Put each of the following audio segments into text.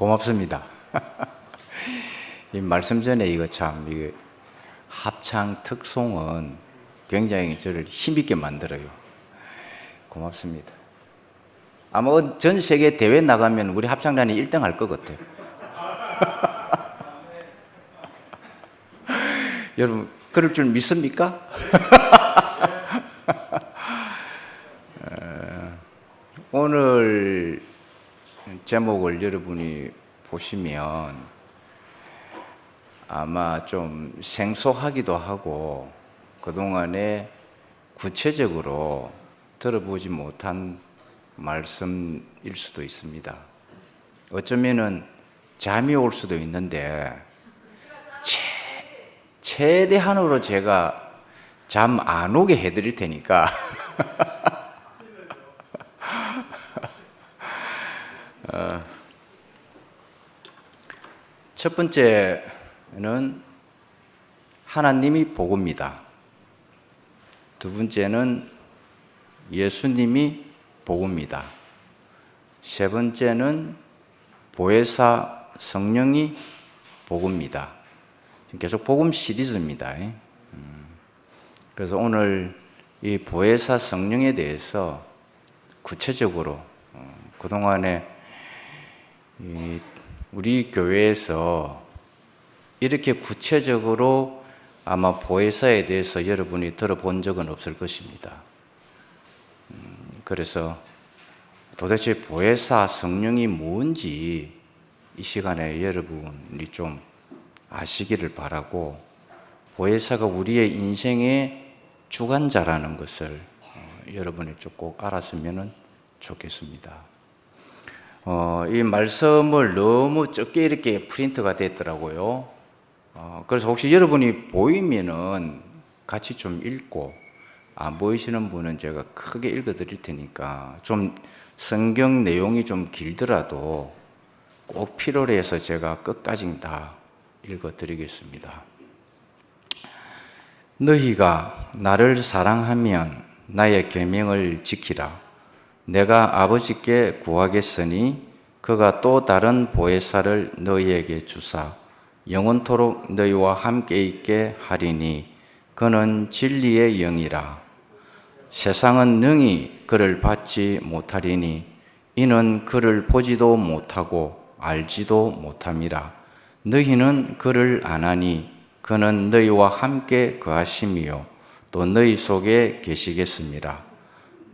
고맙습니다. 이 말씀 전에 이거 합창 특송은 굉장히 저를 힘있게 만들어요. 고맙습니다. 아마 전 세계 대회 나가면 우리 합창단이 1등 할 것 같아요. 여러분, 그럴 줄 믿습니까? 오늘 제목을 여러분이 보시면 아마 좀 생소하기도 하고 그동안에 구체적으로 들어보지 못한 말씀일 수도 있습니다. 어쩌면은 잠이 올 수도 있는데 최대한으로 제가 잠 안 오게 해드릴 테니까 첫 번째는 하나님이 복입니다. 두 번째는 예수님이 복입니다. 세 번째는 보혜사 성령이 복입니다. 계속 복음 시리즈입니다. 그래서 오늘 이 보혜사 성령에 대해서 구체적으로 그동안에 우리 교회에서 이렇게 구체적으로 아마 보혜사에 대해서 여러분이 들어본 적은 없을 것입니다. 그래서 도대체 보혜사 성령이 뭔지 이 시간에 여러분이 좀 아시기를 바라고, 보혜사가 우리의 인생의 주관자라는 것을 여러분이 좀 꼭 알았으면 좋겠습니다. 이 말씀을 너무 적게 이렇게 프린트가 됐더라고요. 그래서 혹시 여러분이 보이면은 같이 좀 읽고, 안 보이시는 분은 제가 크게 읽어 드릴 테니까, 좀 성경 내용이 좀 길더라도 꼭 필요로 해서 제가 끝까지 다 읽어 드리겠습니다. 너희가 나를 사랑하면 나의 계명을 지키라. 내가 아버지께 구하겠으니 그가 또 다른 보혜사를 너희에게 주사 영원토록 너희와 함께 있게 하리니 그는 진리의 영이라. 세상은 능히 그를 받지 못하리니 이는 그를 보지도 못하고 알지도 못함이라. 너희는 그를 아나니 그는 너희와 함께 거하심이요 또 너희 속에 계시겠습니다.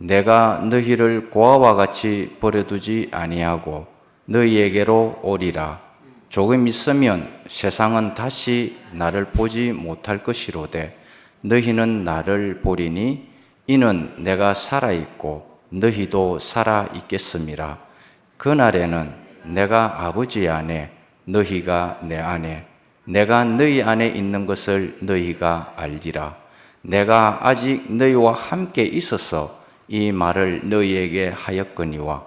내가 너희를 고아와 같이 버려두지 아니하고 너희에게로 오리라. 조금 있으면 세상은 다시 나를 보지 못할 것이로되 너희는 나를 보리니 이는 내가 살아있고 너희도 살아있겠음이라. 그날에는 내가 아버지 안에 너희가 내 안에 내가 너희 안에 있는 것을 너희가 알리라. 내가 아직 너희와 함께 있어서 이 말을 너희에게 하였거니와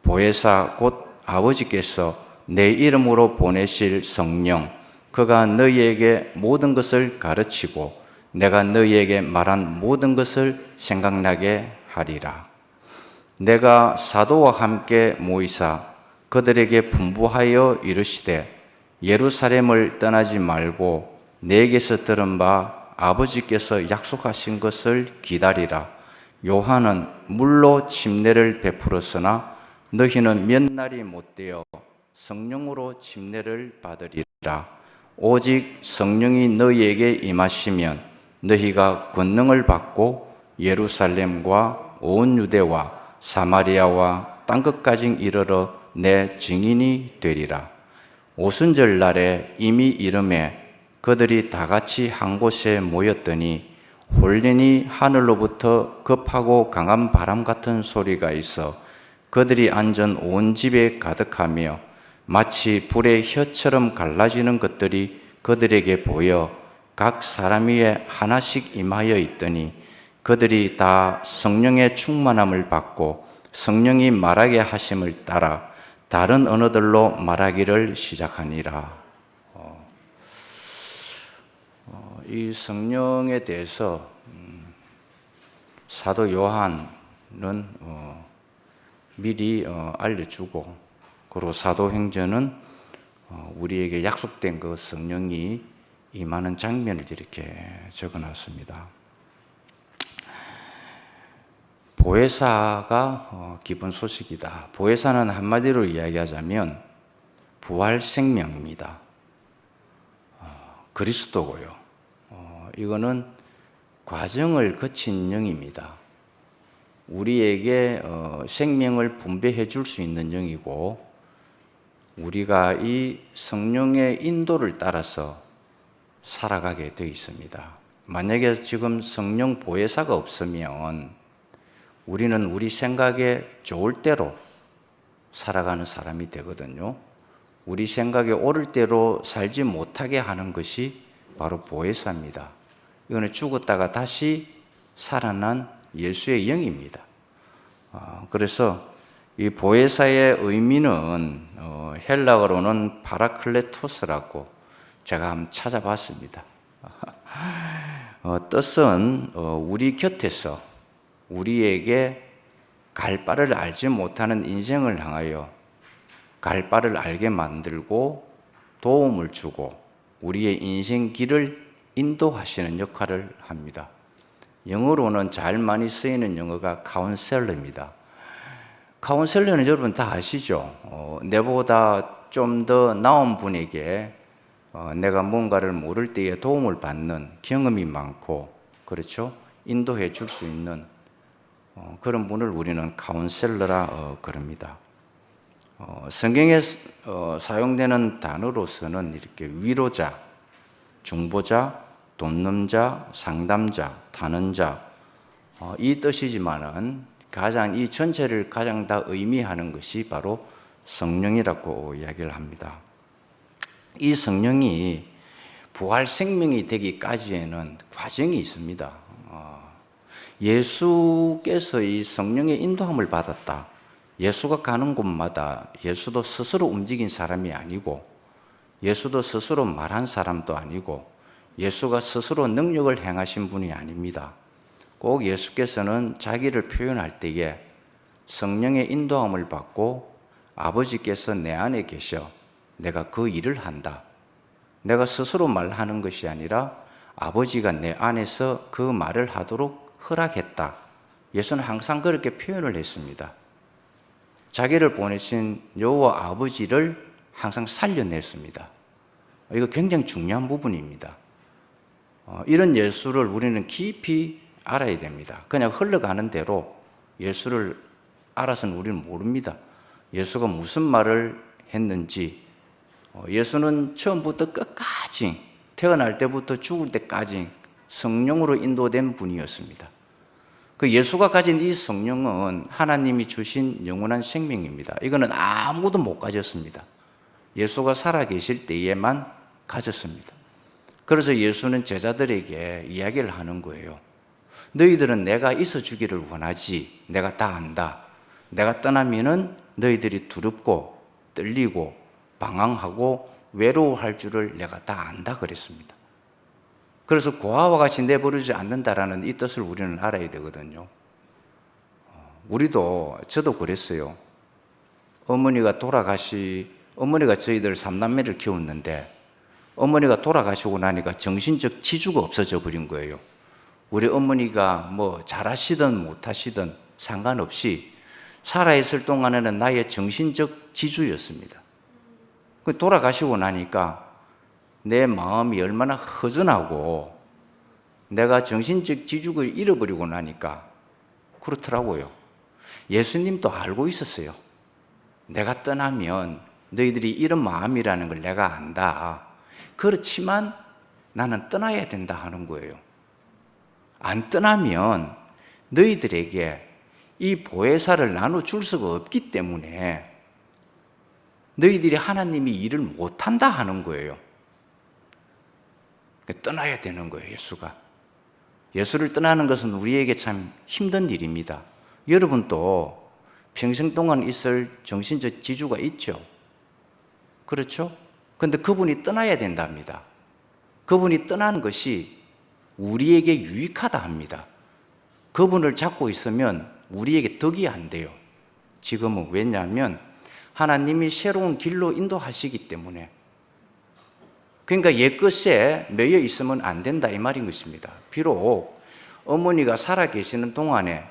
보혜사 곧 아버지께서 내 이름으로 보내실 성령 그가 너희에게 모든 것을 가르치고 내가 너희에게 말한 모든 것을 생각나게 하리라. 내가 사도와 함께 모이사 그들에게 분부하여 이르시되 예루살렘을 떠나지 말고 내게서 들은 바 아버지께서 약속하신 것을 기다리라. 요한은 물로 침례를 베풀었으나 너희는 몇 날이 못되어 성령으로 침례를 받으리라. 오직 성령이 너희에게 임하시면 너희가 권능을 받고 예루살렘과 온 유대와 사마리아와 땅끝까지 이르러 내 증인이 되리라. 오순절 날에 이미 이름에 그들이 다 같이 한 곳에 모였더니 홀린이 하늘로부터 급하고 강한 바람 같은 소리가 있어 그들이 앉은 온 집에 가득하며 마치 불의 혀처럼 갈라지는 것들이 그들에게 보여 각 사람 위에 하나씩 임하여 있더니 그들이 다 성령의 충만함을 받고 성령이 말하게 하심을 따라 다른 언어들로 말하기를 시작하니라. 이 성령에 대해서 사도 요한은 미리 알려주고 그리고 사도행전은 우리에게 약속된 그 성령이 임하는 장면을 이렇게 적어놨습니다. 보혜사가 기쁜 소식이다. 보혜사는 한마디로 이야기하자면 부활 생명입니다. 그리스도고요. 이거는 과정을 거친 영입니다. 우리에게 생명을 분배해 줄 수 있는 영이고, 우리가 이 성령의 인도를 따라서 살아가게 되어 있습니다. 만약에 지금 성령 보혜사가 없으면 우리는 우리 생각에 좋을 대로 살아가는 사람이 되거든요. 우리 생각에 옳을 대로 살지 못하게 하는 것이 바로 보혜사입니다. 이거는 죽었다가 다시 살아난 예수의 영입니다. 그래서 이 보혜사의 의미는 헬라어로는 파라클레토스라고 제가 한번 찾아봤습니다. 뜻은 우리 곁에서 우리에게 갈 바를 알지 못하는 인생을 향하여 갈 바를 알게 만들고 도움을 주고 우리의 인생 길을 인도하시는 역할을 합니다. 영어로는 잘 많이 쓰이는 영어가 카운셀러입니다. 카운셀러는 여러분 다 아시죠? 내보다 좀 더 나은 분에게 내가 뭔가를 모를 때에 도움을 받는 경험이 많고, 그렇죠? 인도해 줄 수 있는 그런 분을 우리는 카운셀러라 그럽니다. 성경에 사용되는 단어로서는 이렇게 위로자, 중보자, 돕는 자, 상담자, 타는 자, 이 뜻이지만은 가장 이 전체를 가장 다 의미하는 것이 바로 성령이라고 이야기를 합니다. 이 성령이 부활 생명이 되기까지에는 과정이 있습니다. 예수께서 이 성령의 인도함을 받았다. 예수가 가는 곳마다 예수도 스스로 움직인 사람이 아니고, 예수도 스스로 말한 사람도 아니고, 예수가 스스로 능력을 행하신 분이 아닙니다. 꼭 예수께서는 자기를 표현할 때에 성령의 인도함을 받고 아버지께서 내 안에 계셔 내가 그 일을 한다. 내가 스스로 말하는 것이 아니라 아버지가 내 안에서 그 말을 하도록 허락했다. 예수는 항상 그렇게 표현을 했습니다. 자기를 보내신 여호와 아버지를 항상 살려냈습니다. 이거 굉장히 중요한 부분입니다. 이런 예수를 우리는 깊이 알아야 됩니다. 그냥 흘러가는 대로 예수를 알아서는 우리는 모릅니다. 예수가 무슨 말을 했는지, 예수는 처음부터 끝까지 태어날 때부터 죽을 때까지 성령으로 인도된 분이었습니다. 그 예수가 가진 이 성령은 하나님이 주신 영원한 생명입니다. 이거는 아무도 못 가졌습니다. 예수가 살아계실 때에만 가졌습니다. 그래서 예수는 제자들에게 이야기를 하는 거예요. 너희들은 내가 있어 주기를 원하지. 내가 다 안다. 내가 떠나면은 너희들이 두렵고 떨리고 방황하고 외로워할 줄을 내가 다 안다 그랬습니다. 그래서 고아와 같이 내버리지 않는다라는 이 뜻을 우리는 알아야 되거든요. 저도 그랬어요. 어머니가 저희들 3남매를 키웠는데 어머니가 돌아가시고 나니까 정신적 지주가 없어져 버린 거예요. 우리 어머니가 뭐 잘하시든 못하시든 상관없이 살아있을 동안에는 나의 정신적 지주였습니다. 돌아가시고 나니까 내 마음이 얼마나 허전하고 내가 정신적 지주를 잃어버리고 나니까 그렇더라고요. 예수님도 알고 있었어요. 내가 떠나면 너희들이 이런 마음이라는 걸 내가 안다. 그렇지만 나는 떠나야 된다 하는 거예요. 안 떠나면 너희들에게 이 보혜사를 나눠줄 수가 없기 때문에 너희들이 하나님이 일을 못한다 하는 거예요. 떠나야 되는 거예요, 예수가. 예수를 떠나는 것은 우리에게 참 힘든 일입니다. 여러분도 평생 동안 있을 정신적 지주가 있죠. 그렇죠? 그런데 그분이 떠나야 된답니다. 그분이 떠나는 것이 우리에게 유익하다 합니다. 그분을 잡고 있으면 우리에게 덕이 안 돼요. 지금은 왜냐하면 하나님이 새로운 길로 인도하시기 때문에. 그러니까 옛것에 매여 있으면 안 된다 이 말인 것입니다. 비록 어머니가 살아계시는 동안에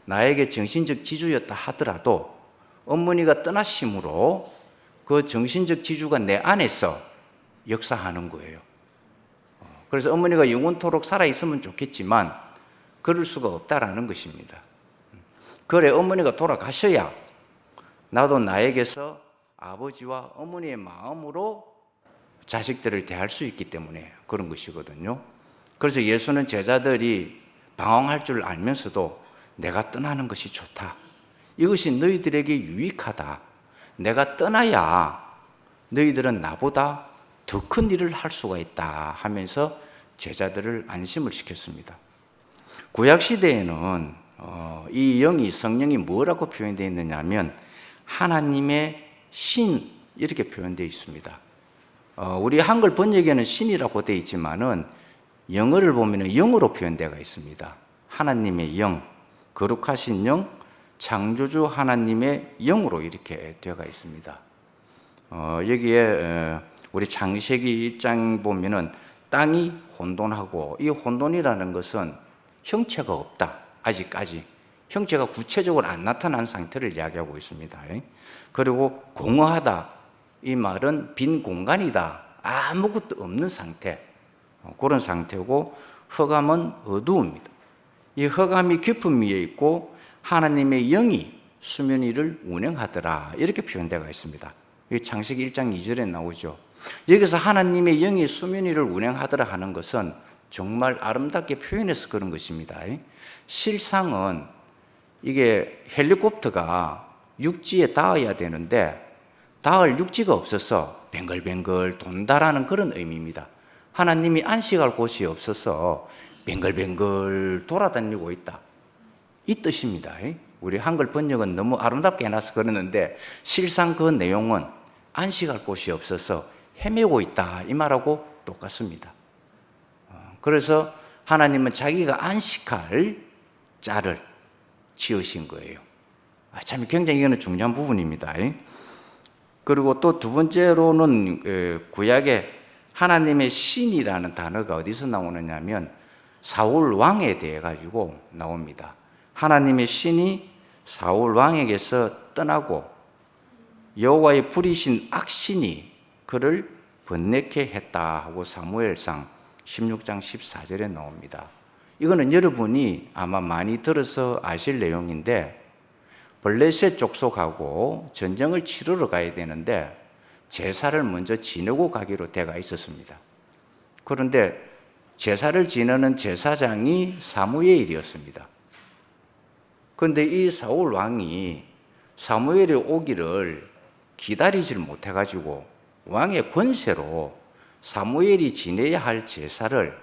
나에게 정신적 지주였다 하더라도 어머니가 떠나심으로 그 정신적 지주가 내 안에서 역사하는 거예요. 그래서 어머니가 영원토록 살아있으면 좋겠지만 그럴 수가 없다라는 것입니다. 그래, 어머니가 돌아가셔야 나도 나에게서 아버지와 어머니의 마음으로 자식들을 대할 수 있기 때문에 그런 것이거든요. 그래서 예수는 제자들이 방황할 줄 알면서도 내가 떠나는 것이 좋다. 이것이 너희들에게 유익하다. 내가 떠나야 너희들은 나보다 더 큰 일을 할 수가 있다 하면서 제자들을 안심을 시켰습니다. 구약시대에는 이 영이, 성령이 뭐라고 표현되어 있느냐 하면 하나님의 신 이렇게 표현되어 있습니다. 우리 한글 번역에는 신이라고 되어 있지만은 영어를 보면 영으로 표현되어 있습니다. 하나님의 영, 거룩하신 영, 창조주 하나님의 영으로 이렇게 되어 있습니다. 여기에 우리 창세기 1장 보면은 땅이 혼돈하고, 이 혼돈이라는 것은 형체가 없다. 아직까지 형체가 구체적으로 안 나타난 상태를 이야기하고 있습니다. 그리고 공허하다, 이 말은 빈 공간이다. 아무것도 없는 상태, 그런 상태고, 흑암은 어두움입니다. 이 흑암이 깊음 위에 있고 하나님의 영이 수면 위를 운행하더라, 이렇게 표현되어 있습니다. 창세기 1장 2절에 나오죠. 여기서 하나님의 영이 수면 위를 운행하더라 하는 것은 정말 아름답게 표현해서 그런 것입니다. 실상은 이게 헬리콥터가 육지에 닿아야 되는데 닿을 육지가 없어서 뱅글뱅글 돈다라는 그런 의미입니다. 하나님이 안식할 곳이 없어서 뱅글뱅글 돌아다니고 있다, 이 뜻입니다. 우리 한글 번역은 너무 아름답게 해놔서 그러는데 실상 그 내용은 안식할 곳이 없어서 헤매고 있다, 이 말하고 똑같습니다. 그래서 하나님은 자기가 안식할 자를 지으신 거예요. 참 굉장히 이거는 중요한 부분입니다. 그리고 또 두 번째로는 구약에 하나님의 신이라는 단어가 어디서 나오느냐 하면 사울 왕에 대해 가지고 나옵니다. 하나님의 신이 사울 왕에게서 떠나고 여호와의 불이신 악신이 그를 번뇌케 했다 하고 사무엘상 16장 14절에 나옵니다. 이거는 여러분이 아마 많이 들어서 아실 내용인데, 블레셋 족속하고 전쟁을 치르러 가야 되는데 제사를 먼저 지내고 가기로 돼가 있었습니다. 그런데 제사를 지내는 제사장이 사무엘이었습니다. 그런데 이 사울 왕이 사무엘이 오기를 기다리질 못해가지고 왕의 권세로 사무엘이 지내야 할 제사를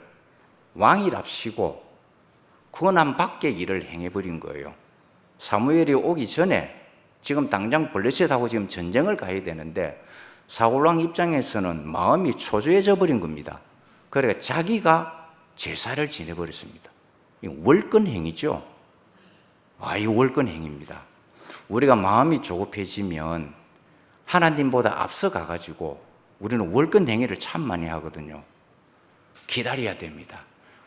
왕이랍시고 권한 밖의 일을 행해버린 거예요. 사무엘이 오기 전에 지금 당장 블레셋하고 지금 전쟁을 가야 되는데 사울왕 입장에서는 마음이 초조해져 버린 겁니다. 그러니까 자기가 제사를 지내버렸습니다. 이 월권행위죠. 이 월권행위입니다. 우리가 마음이 조급해지면 하나님보다 앞서가가지고 우리는 월권행위를 참 많이 하거든요. 기다려야 됩니다.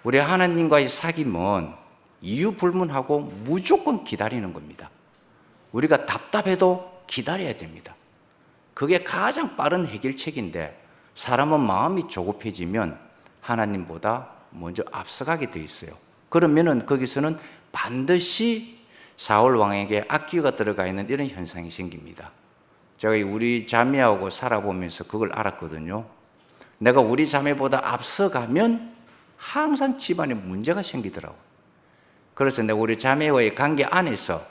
우리 하나님과의 사귐은 이유 불문하고 무조건 기다리는 겁니다. 우리가 답답해도 기다려야 됩니다. 그게 가장 빠른 해결책인데 사람은 마음이 조급해지면 하나님보다 먼저 앞서가게 돼 있어요. 그러면은 거기서는 반드시 사울 왕에게 악기가 들어가 있는 이런 현상이 생깁니다. 제가 우리 자매하고 살아보면서 그걸 알았거든요. 내가 우리 자매보다 앞서가면 항상 집안에 문제가 생기더라고요. 그래서 내가 우리 자매와의 관계 안에서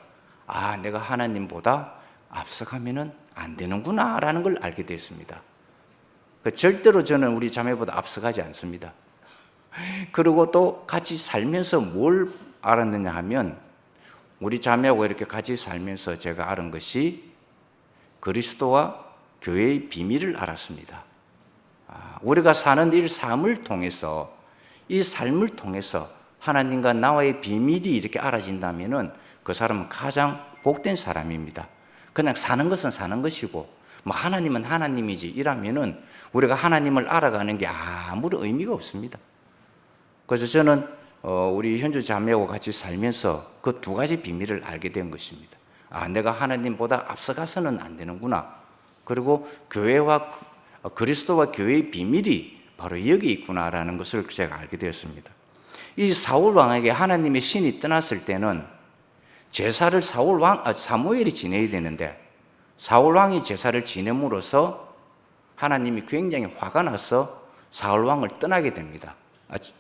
내가 하나님보다 앞서가면은 안 되는구나 라는 걸 알게 됐습니다. 절대로 저는 우리 자매보다 앞서가지 않습니다. 그리고 또 같이 살면서 뭘 알았느냐 하면, 우리 자매하고 이렇게 같이 살면서 제가 알은 것이 그리스도와 교회의 비밀을 알았습니다. 우리가 사는 이 삶을 통해서, 이 삶을 통해서 하나님과 나와의 비밀이 이렇게 알아진다면은 그 사람은 가장 복된 사람입니다. 그냥 사는 것은 사는 것이고 뭐 하나님은 하나님이지 이라면은 우리가 하나님을 알아가는 게 아무런 의미가 없습니다. 그래서 저는 우리 현주 자매하고 같이 살면서 그 두 가지 비밀을 알게 된 것입니다. 내가 하나님보다 앞서가서는 안 되는구나. 그리고 교회와 그리스도와 교회의 비밀이 바로 여기 있구나라는 것을 제가 알게 되었습니다. 이 사울 왕에게 하나님의 신이 떠났을 때는 제사를 사무엘이 지내야 되는데 사울 왕이 제사를 지냄으로써 하나님이 굉장히 화가 나서 사울 왕을 떠나게 됩니다.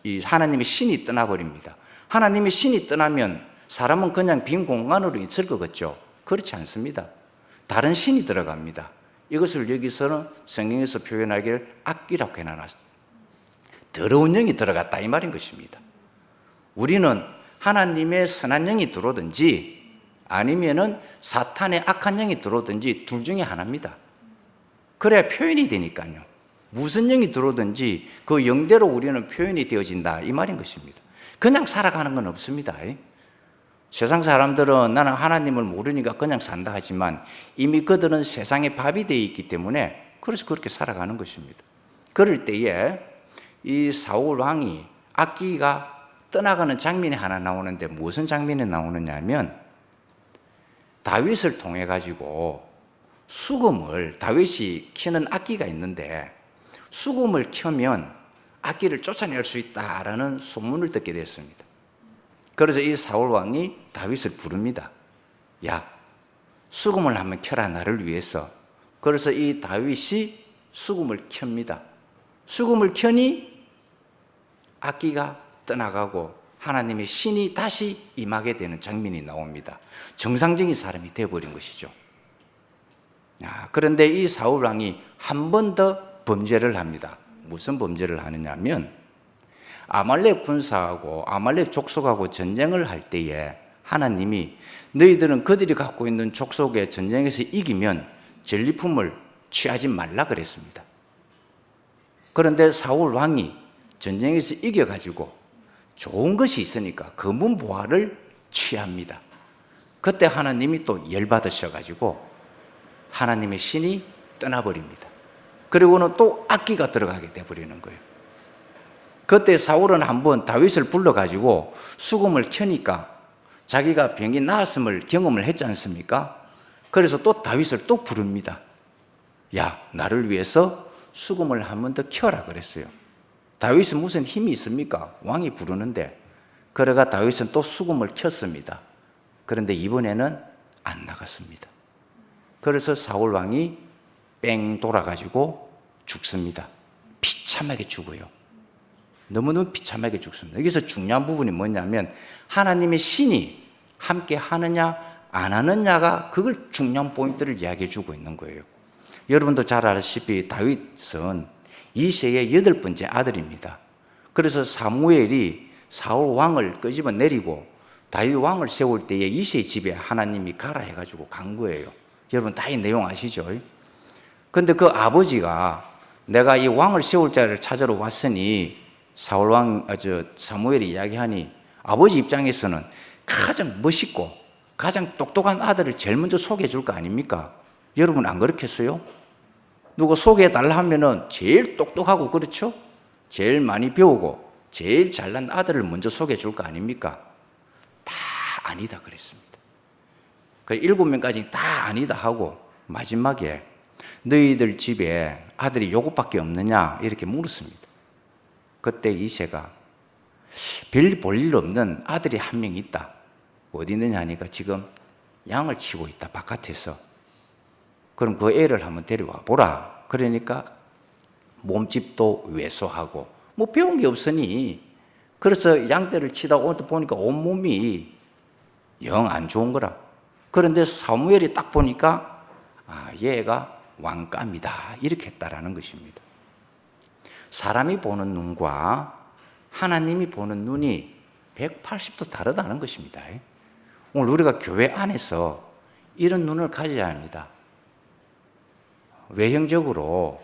이 하나님의 신이 떠나버립니다. 하나님의 신이 떠나면 사람은 그냥 빈 공간으로 있을 것 같죠? 그렇지 않습니다. 다른 신이 들어갑니다. 이것을 여기서는 성경에서 표현하기를 악기라고 해놨습니다. 더러운 영이 들어갔다 이 말인 것입니다. 우리는 하나님의 선한 영이 들어오든지 아니면은 사탄의 악한 영이 들어오든지 둘 중에 하나입니다. 그래야 표현이 되니까요. 무슨 영이 들어오든지 그 영대로 우리는 표현이 되어진다 이 말인 것입니다. 그냥 살아가는 건 없습니다. 세상 사람들은 나는 하나님을 모르니까 그냥 산다 하지만 이미 그들은 세상의 밥이 되어 있기 때문에 그래서 그렇게 살아가는 것입니다. 그럴 때에 이 사울 왕이 악기가 떠나가는 장면이 하나 나오는데 무슨 장면이 나오느냐 하면 다윗을 통해 가지고 수금을 다윗이 켜는 악기가 있는데 수금을 켜면 악기를 쫓아낼 수 있다라는 소문을 듣게 됐습니다. 그래서 이 사울 왕이 다윗을 부릅니다. 야, 수금을 한번 켜라 나를 위해서. 그래서 이 다윗이 수금을 켭니다. 수금을 켜니 악기가 떠나가고 하나님의 신이 다시 임하게 되는 장면이 나옵니다. 정상적인 사람이 되어버린 것이죠. 그런데 이 사울 왕이 한 번 더 범죄를 합니다. 무슨 범죄를 하느냐 하면 아말렉 군사하고 아말렉 족속하고 전쟁을 할 때에 하나님이 너희들은 그들이 갖고 있는 족속의 전쟁에서 이기면 전리품을 취하지 말라 그랬습니다. 그런데 사울 왕이 전쟁에서 이겨가지고 좋은 것이 있으니까 금은보화를 취합니다. 그때 하나님이 또 열받으셔가지고 하나님의 신이 떠나버립니다. 그리고는 또 악기가 들어가게 돼버리는 거예요. 그때 사울은 한번 다윗을 불러가지고 수금을 켜니까 자기가 병이 나았음을 경험을 했지 않습니까? 그래서 또 다윗을 또 부릅니다. 야, 나를 위해서 수금을 한 번 더 켜라 그랬어요. 다윗은 무슨 힘이 있습니까? 왕이 부르는데. 그래가 다윗은 또 수금을 켰습니다. 그런데 이번에는 안 나갔습니다. 그래서 사울 왕이 뺑 돌아가지고 죽습니다. 비참하게 죽어요. 너무너무 비참하게 죽습니다. 여기서 중요한 부분이 뭐냐면 하나님의 신이 함께 하느냐 안 하느냐가 그걸 중요한 포인트를 이야기해 주고 있는 거예요. 여러분도 잘 아시다시피 다윗은 이새의 8번째 아들입니다. 그래서 사무엘이 사울 왕을 끄집어 내리고 다윗 왕을 세울 때에 이새의 집에 하나님이 가라 해가지고 간 거예요. 여러분 다 이 내용 아시죠? 근데 그 아버지가 내가 이 왕을 세울 자를 찾으러 왔으니 사무엘이 이야기하니 아버지 입장에서는 가장 멋있고 가장 똑똑한 아들을 제일 먼저 소개해 줄 거 아닙니까? 여러분 안 그렇겠어요? 누가 소개해 달라 하면은 제일 똑똑하고 그렇죠? 제일 많이 배우고 제일 잘난 아들을 먼저 소개해 줄 거 아닙니까? 다 아니다 그랬습니다. 그 7명까지 다 아니다 하고 마지막에 너희들 집에 아들이 요것밖에 없느냐 이렇게 물었습니다. 그때 이새가 별 볼 일 없는 아들이 한 명 있다. 어디 있느냐 하니까 지금 양을 치고 있다 바깥에서. 그럼 그 애를 한번 데려와 보라. 그러니까 몸집도 왜소하고 뭐 배운 게 없으니 그래서 양떼를 치다 보니까 온몸이 영 안 좋은 거라. 그런데 사무엘이 딱 보니까 얘가 왕감이다 이렇게 했다라는 것입니다. 사람이 보는 눈과 하나님이 보는 눈이 180도 다르다는 것입니다. 오늘 우리가 교회 안에서 이런 눈을 가져야 합니다. 외형적으로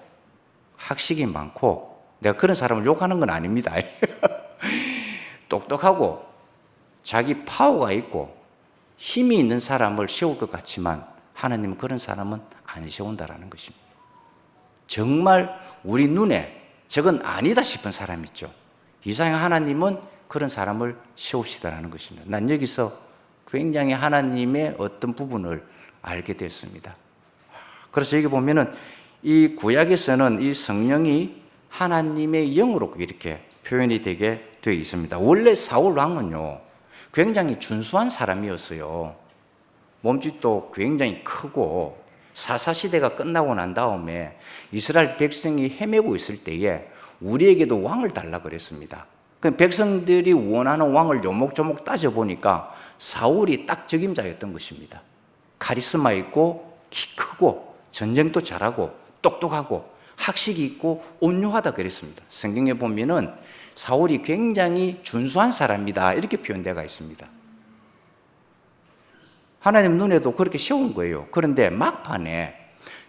학식이 많고 내가 그런 사람을 욕하는 건 아닙니다. 똑똑하고 자기 파워가 있고 힘이 있는 사람을 세울 것 같지만 하나님은 그런 사람은 안 세운다라는 것입니다. 정말 우리 눈에 저건 아니다 싶은 사람 있죠. 이상의 하나님은 그런 사람을 세우시다라는 것입니다. 난 여기서 굉장히 하나님의 어떤 부분을 알게 됐습니다. 그래서 여기 보면은 이 구약에서는 이 성령이 하나님의 영으로 이렇게 표현이 되게 되어 있습니다. 원래 사울 왕은요, 굉장히 준수한 사람이었어요. 몸집도 굉장히 크고 사사시대가 끝나고 난 다음에 이스라엘 백성이 헤매고 있을 때에 우리에게도 왕을 달라 그랬습니다. 그 백성들이 원하는 왕을 요목조목 따져보니까 사울이 딱 적임자였던 것입니다. 카리스마 있고 키 크고 전쟁도 잘하고 똑똑하고 학식이 있고 온유하다 그랬습니다. 성경에 보면은 사울이 굉장히 준수한 사람이다 이렇게 표현되어 있습니다. 하나님 눈에도 그렇게 세운 거예요. 그런데 막판에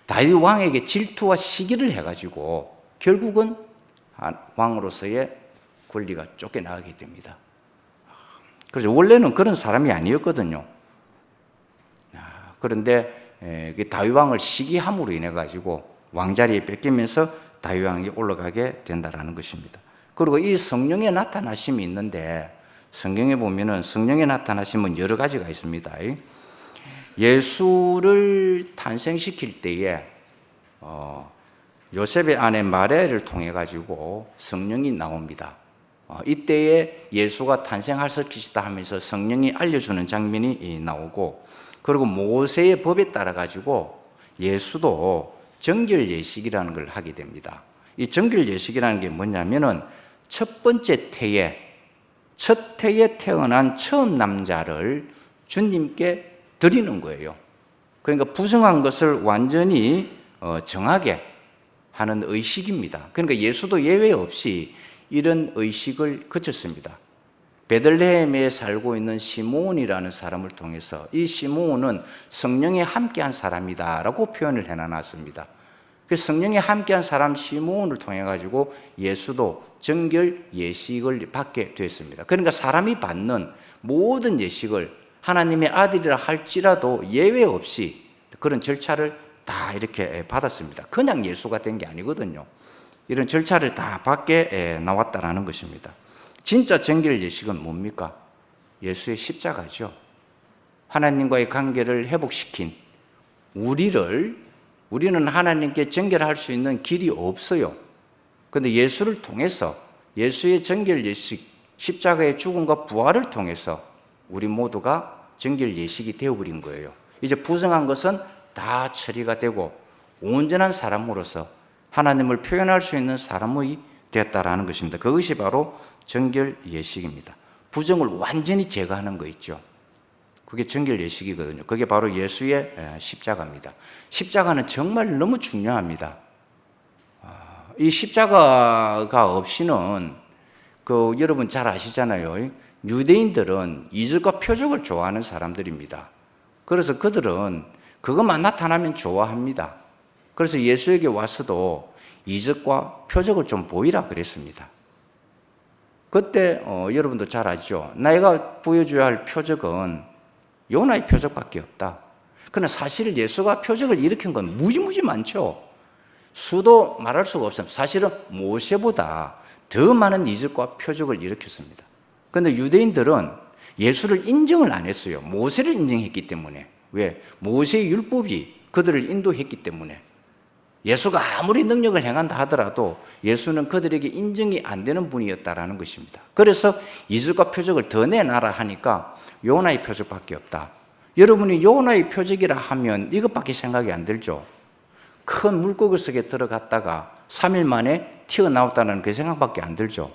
다윗 왕에게 질투와 시기를 해가지고 결국은 왕으로서의 권리가 쫓겨나게 됩니다. 그래서 원래는 그런 사람이 아니었거든요. 그런데 다윗 왕을 시기함으로 인해 가지고 왕자리에 뺏기면서 다윗 왕이 올라가게 된다라는 것입니다. 그리고 이 성령의 나타나심이 있는데 성경에 보면은 성령의 나타나심은 여러 가지가 있습니다. 예수를 탄생시킬 때에 요셉의 아내 마리아를 통해 가지고 성령이 나옵니다. 이때에 예수가 탄생하실 것이다 하면서 성령이 알려주는 장면이 나오고, 그리고 모세의 법에 따라 가지고 예수도 정결 예식이라는 걸 하게 됩니다. 이 정결 예식이라는 게 뭐냐면은 첫 번째 태에, 첫 태에 태어난 처음 남자를 주님께 드리는 거예요. 그러니까 부정한 것을 완전히 정하게 하는 의식입니다. 그러니까 예수도 예외 없이 이런 의식을 거쳤습니다. 베들레헴에 살고 있는 시므온이라는 사람을 통해서 이 시므온은 성령에 함께한 사람이다라고 표현을 해놨습니다. 그래서 성령에 함께한 사람 시므온을 통해 가지고 예수도 정결 예식을 받게 됐습니다. 그러니까 사람이 받는 모든 예식을 하나님의 아들이라 할지라도 예외 없이 그런 절차를 다 이렇게 받았습니다. 그냥 예수가 된 게 아니거든요. 이런 절차를 다 받게 나왔다라는 것입니다. 진짜 정결 예식은 뭡니까? 예수의 십자가죠. 하나님과의 관계를 회복시킨 우리는 하나님께 정결할 수 있는 길이 없어요. 그런데 예수를 통해서 예수의 정결 예식, 십자가의 죽음과 부활을 통해서 우리 모두가 정결 예식이 되어버린 거예요. 이제 부정한 것은 다 처리가 되고 온전한 사람으로서 하나님을 표현할 수 있는 사람이 되었다라는 것입니다. 그것이 바로 정결 예식입니다. 부정을 완전히 제거하는 거 있죠. 그게 정결 예식이거든요. 그게 바로 예수의 십자가입니다. 십자가는 정말 너무 중요합니다. 이 십자가가 없이는 여러분 잘 아시잖아요. 유대인들은 이적과 표적을 좋아하는 사람들입니다. 그래서 그들은 그것만 나타나면 좋아합니다. 그래서 예수에게 와서도 이적과 표적을 좀 보이라 그랬습니다. 그때 여러분도 잘 아시죠? 내가 보여줘야 할 표적은 요나의 표적밖에 없다. 그러나 사실 예수가 표적을 일으킨 건 무지무지 많죠. 수도 말할 수가 없습니다. 사실은 모세보다 더 많은 이적과 표적을 일으켰습니다. 그런데 유대인들은 예수를 인정을 안 했어요. 모세를 인정했기 때문에. 왜? 모세의 율법이 그들을 인도했기 때문에. 예수가 아무리 능력을 행한다 하더라도 예수는 그들에게 인정이 안 되는 분이었다라는 것입니다. 그래서 이적과 표적을 더 내놔라 하니까 요나의 표적밖에 없다. 여러분이 요나의 표적이라 하면 이것밖에 생각이 안 들죠. 큰 물고기 속에 들어갔다가 3일 만에 튀어나왔다는 그 생각밖에 안 들죠.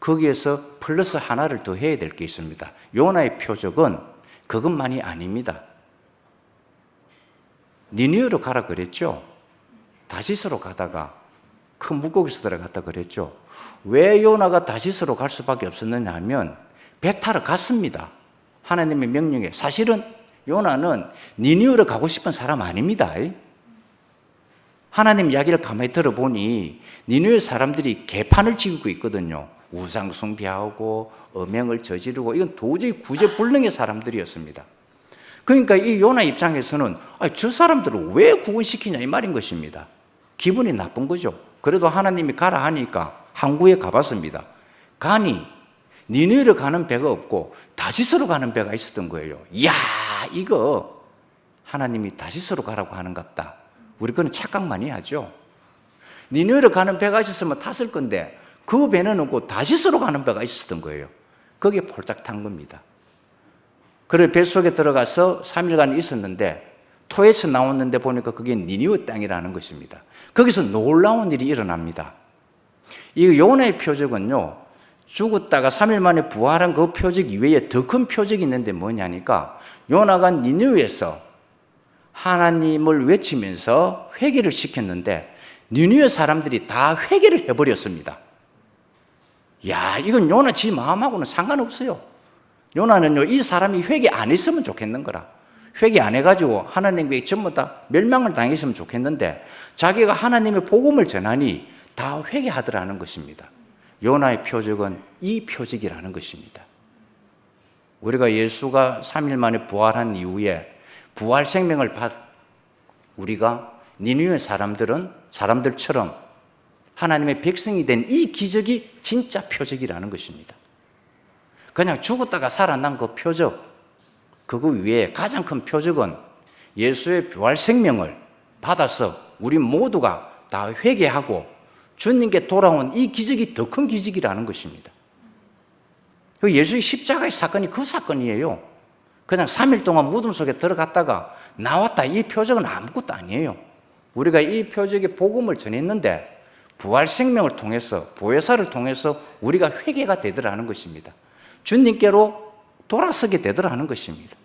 거기에서 플러스 하나를 더 해야 될 게 있습니다. 요나의 표적은 그것만이 아닙니다. 니느웨로 가라 그랬죠. 다시스로 가다가 큰 물고기에서 들어갔다 그랬죠. 왜 요나가 다시스로 갈 수밖에 없었느냐 하면 배 타러 갔습니다. 하나님의 명령에. 사실은 요나는 니느웨로 가고 싶은 사람 아닙니다. 하나님 이야기를 가만히 들어보니 니느웨 사람들이 개판을 지고 있거든요. 우상 숭배하고 음행을 저지르고 이건 도저히 구제불능의 사람들이었습니다. 그러니까 이 요나 입장에서는 저 사람들을 왜 구원시키냐 이 말인 것입니다. 기분이 나쁜 거죠. 그래도 하나님이 가라 하니까 항구에 가봤습니다. 가니 니느웨로 가는 배가 없고 다시스로 가는 배가 있었던 거예요. 이야, 이거 하나님이 다시스로 가라고 하는갑다. 우리 그건 착각만이 하죠. 니느웨로 가는 배가 있었으면 탔을 건데 그 배는 없고 다시스로 가는 배가 있었던 거예요. 거기에 폴짝 탄 겁니다. 그래 배 속에 들어가서 3일간 있었는데 토에서 나왔는데 보니까 그게 니느웨 땅이라는 것입니다. 거기서 놀라운 일이 일어납니다. 이 요나의 표적은요, 죽었다가 3일 만에 부활한 그 표적 이외에 더 큰 표적이 있는데 뭐냐니까 요나가 니느웨에서 하나님을 외치면서 회개를 시켰는데 니느웨 사람들이 다 회개를 해버렸습니다. 야, 이건 요나 지 마음하고는 상관없어요. 요나는요, 이 사람이 회개 안 했으면 좋겠는 거라. 회개 안 해가지고 하나님께 전부 다 멸망을 당했으면 좋겠는데 자기가 하나님의 복음을 전하니 다 회개하더라는 것입니다. 요나의 표적은 이 표적이라는 것입니다. 우리가 예수가 3일 만에 부활한 이후에 부활 생명을 우리가 니느웨 사람들처럼 하나님의 백성이 된 이 기적이 진짜 표적이라는 것입니다. 그냥 죽었다가 살아난 그 표적, 그거 위에 가장 큰 표적은 예수의 부활 생명을 받아서 우리 모두가 다 회개하고 주님께 돌아온 이 기적이 더 큰 기적이라는 것입니다. 예수의 십자가의 사건이 그 사건이에요. 그냥 3일 동안 무덤 속에 들어갔다가 나왔다, 이 표적은 아무것도 아니에요. 우리가 이 표적의 복음을 전했는데 부활 생명을 통해서, 보혜사를 통해서 우리가 회개가 되더라는 것입니다. 주님께로 돌아서게 되더라는 것입니다.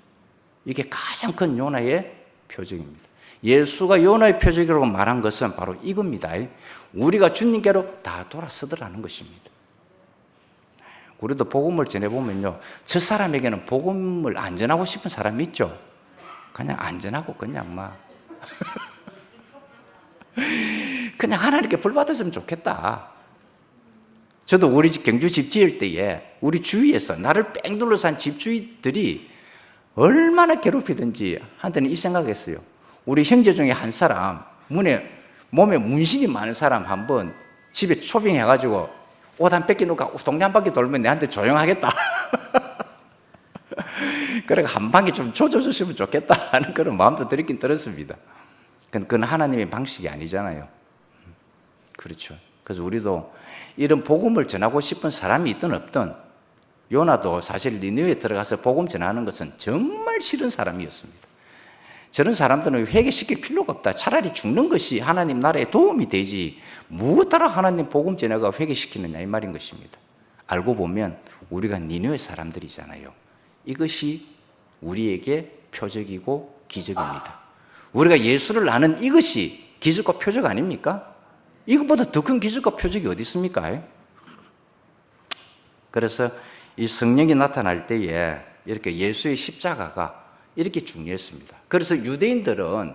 이게 가장 큰 요나의 표적입니다. 예수가 요나의 표적이라고 말한 것은 바로 이겁니다. 우리가 주님께로 다 돌아서더라는 것입니다. 우리도 복음을 전해보면요, 저 사람에게는 복음을 안 전하고 싶은 사람이 있죠. 그냥 안 전하고 그냥 막 그냥 하나님께 불 받았으면 좋겠다. 저도 우리 집 경주 집 지을 때에 우리 주위에서 나를 뺑 둘러싼 집주인들이 얼마나 괴롭히든지 한때는 이 생각했어요. 우리 형제 중에 한 사람, 몸에 문신이 많은 사람 한번 집에 초빙해가지고 옷 한 뺏겨놓고 동네 한 바퀴 돌면 내한테 조용하겠다. 그래서 한 방에 좀 조져주시면 좋겠다 하는 그런 마음도 들긴 들었습니다. 그건 하나님의 방식이 아니잖아요. 그렇죠. 그래서 우리도 이런 복음을 전하고 싶은 사람이 있든 없든, 요나도 사실 니느웨에 들어가서 복음 전하는 것은 정말 싫은 사람이었습니다. 저런 사람들은 회개시킬 필요가 없다. 차라리 죽는 것이 하나님 나라에 도움이 되지 무엇하러 하나님 복음 전해가 회개시키느냐 이 말인 것입니다. 알고 보면 우리가 니느웨 사람들이잖아요. 이것이 우리에게 표적이고 기적입니다. 우리가 예수를 아는 이것이 기적과 표적 아닙니까? 이것보다 더 큰 기적과 표적이 어디 있습니까? 그래서 이 성령이 나타날 때에 이렇게 예수의 십자가가 이렇게 중요했습니다. 그래서 유대인들은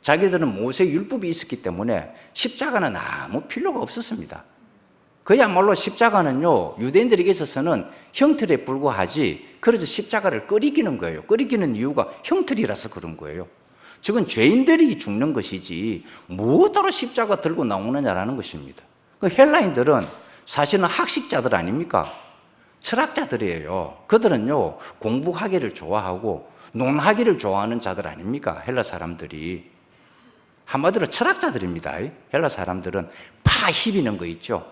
자기들은 모세 율법이 있었기 때문에 십자가는 아무 필요가 없었습니다. 그야말로 십자가는요, 유대인들에게 있어서는 형틀에 불과하지, 그래서 십자가를 꺼리기는 거예요. 꺼리기는 이유가 형틀이라서 그런 거예요. 즉은 죄인들이 죽는 것이지 무엇으로 십자가 들고 나오느냐라는 것입니다. 그 헬라인들은 사실은 학식자들 아닙니까? 철학자들이에요. 그들은요, 공부하기를 좋아하고 논하기를 좋아하는 자들 아닙니까? 헬라 사람들이. 한마디로 철학자들입니다. 헬라 사람들은 파히비는 거 있죠.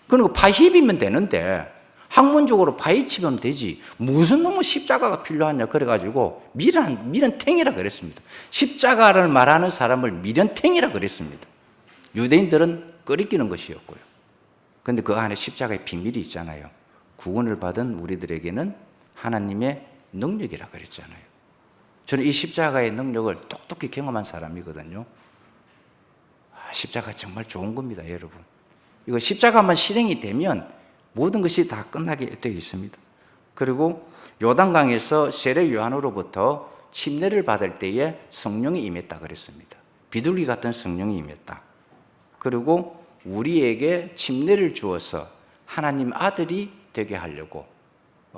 그리고 파히비면 되는데 학문적으로 파헤치면 되지 무슨 놈의 십자가가 필요하냐 그래가지고 미련탱이라 그랬습니다. 십자가를 말하는 사람을 미련탱이라 그랬습니다. 유대인들은 끄리끼는 것이었고요. 그런데 그 안에 십자가의 비밀이 있잖아요. 구원을 받은 우리들에게는 하나님의 능력이라 그랬잖아요. 저는 이 십자가의 능력을 똑똑히 경험한 사람이거든요. 십자가 정말 좋은 겁니다, 여러분. 이거 십자가만 실행이 되면 모든 것이 다 끝나게 되어 있습니다. 그리고 요단강에서 세례 요한으로부터 침례를 받을 때에 성령이 임했다 그랬습니다. 비둘기 같은 성령이 임했다. 그리고 우리에게 침례를 주어서 하나님 아들이 되게 하려고